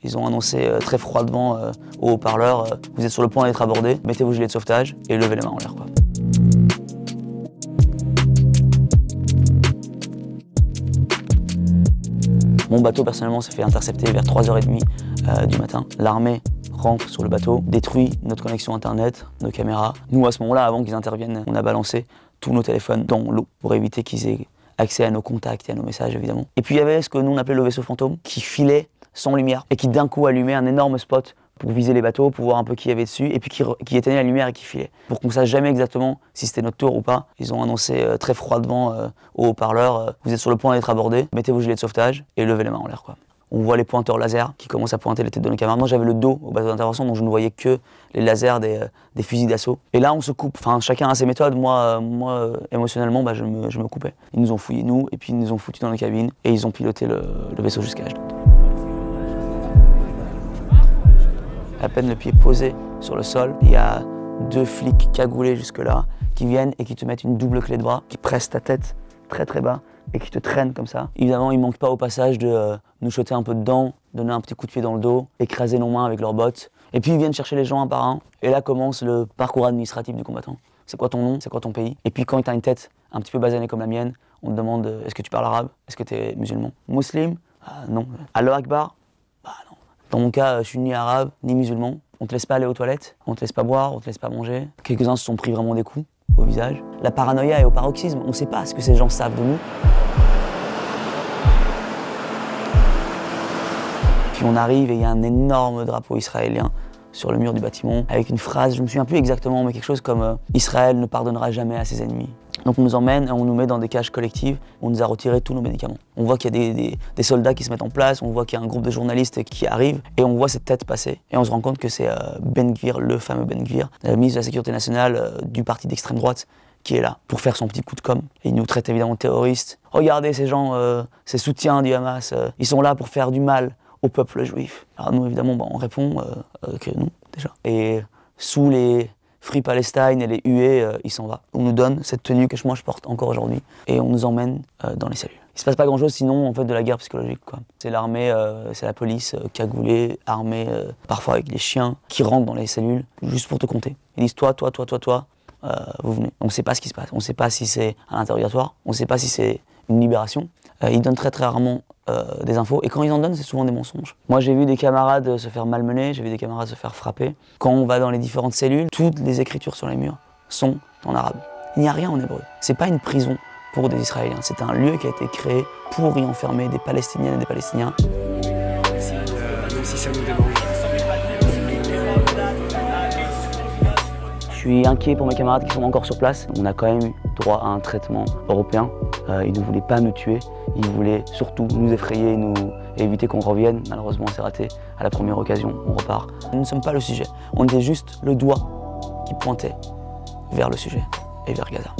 Ils ont annoncé très froidement au haut-parleur vous êtes sur le point d'être abordé, mettez vos gilets de sauvetage et levez les mains en l'air, quoi. Mon bateau, personnellement, s'est fait intercepter vers 3h30 du matin. L'armée rentre sur le bateau, détruit notre connexion internet, nos caméras. Nous, à ce moment-là, avant qu'ils interviennent, on a balancé tous nos téléphones dans l'eau pour éviter qu'ils aient accès à nos contacts et à nos messages, évidemment. Et puis il y avait ce que nous on appelait le vaisseau fantôme, qui filait sans lumière et qui d'un coup allumait un énorme spot pour viser les bateaux, pour voir un peu qui y avait dessus, et puis qui éteignait la lumière et qui filait. Pour qu'on ne sache jamais exactement si c'était notre tour ou pas, ils ont annoncé très froidement au haut-parleur vous êtes sur le point d'être abordé, mettez vos gilets de sauvetage et levez les mains en l'air, quoi. On voit les pointeurs laser qui commencent à pointer les têtes de nos camarades. Moi, j'avais le dos au bateau d'intervention, donc je ne voyais que les lasers des fusils d'assaut. Et là, on se coupe. Enfin, chacun a ses méthodes. Moi émotionnellement, je me coupais. Ils nous ont fouillés, nous, et puis ils nous ont foutus dans les cabines, et ils ont piloté le vaisseau jusqu'à Ashdod. À peine le pied posé sur le sol, il y a 2 flics cagoulés jusque-là qui viennent et qui te mettent une double clé de bras, qui pressent ta tête très très bas et qui te traînent comme ça. Évidemment, ils ne manquent pas au passage de nous jeter un peu dedans, donner un petit coup de pied dans le dos, écraser nos mains avec leurs bottes. Et puis ils viennent chercher les gens un par un. Et là commence le parcours administratif du combattant. C'est quoi ton nom? C'est quoi ton pays? Et puis quand tu as une tête un petit peu basanée comme la mienne, on te demande est-ce que tu parles arabe? Est-ce que tu es musulman? Musulman? Non. Allah Akbar? Bah non. Dans mon cas, je suis ni arabe, ni musulman. On te laisse pas aller aux toilettes, on te laisse pas boire, on te laisse pas manger. Quelques-uns se sont pris vraiment des coups au visage. La paranoïa est au paroxysme, on ne sait pas ce que ces gens savent de nous. Puis on arrive et il y a un énorme drapeau israélien sur le mur du bâtiment avec une phrase, je ne me souviens plus exactement, mais quelque chose comme Israël ne pardonnera jamais à ses ennemis. Donc on nous emmène et on nous met dans des cages collectives, on nous a retiré tous nos médicaments. On voit qu'il y a des soldats qui se mettent en place, on voit qu'il y a un groupe de journalistes qui arrivent et on voit cette tête passer. Et on se rend compte que c'est Ben Gvir, le fameux Ben Gvir, le ministre de la Sécurité nationale du parti d'extrême droite, qui est là pour faire son petit coup de com'. Et il nous traite évidemment de terroristes. Regardez ces gens, ces soutiens du Hamas, ils sont là pour faire du mal au peuple juif. Alors nous évidemment on répond que non déjà. Et sous les Free Palestine et les huées, il s'en va. On nous donne cette tenue que moi je porte encore aujourd'hui et on nous emmène dans les cellules. Il se passe pas grand chose sinon en fait de la guerre psychologique, quoi. C'est l'armée, c'est la police cagoulée, armée parfois avec des chiens qui rentrent dans les cellules juste pour te compter. Ils disent toi, vous venez. On ne sait pas ce qui se passe. On ne sait pas si c'est un interrogatoire, on ne sait pas si c'est une libération. Ils donnent très rarement des infos et quand ils en donnent c'est souvent des mensonges. Moi j'ai vu des camarades se faire malmener, j'ai vu des camarades se faire frapper. Quand on va dans les différentes cellules, toutes les écritures sur les murs sont en arabe. Il n'y a rien en hébreu. C'est pas une prison pour des Israéliens, c'est un lieu qui a été créé pour y enfermer des Palestiniennes et des Palestiniens. Même si ça nous dérange. Je suis inquiet pour mes camarades qui sont encore sur place. On a quand même eu droit à un traitement européen. Ils ne voulaient pas nous tuer, ils voulaient surtout nous effrayer et éviter qu'on revienne. Malheureusement, c'est raté. À la première occasion, on repart. Nous ne sommes pas le sujet. On était juste le doigt qui pointait vers le sujet et vers Gaza.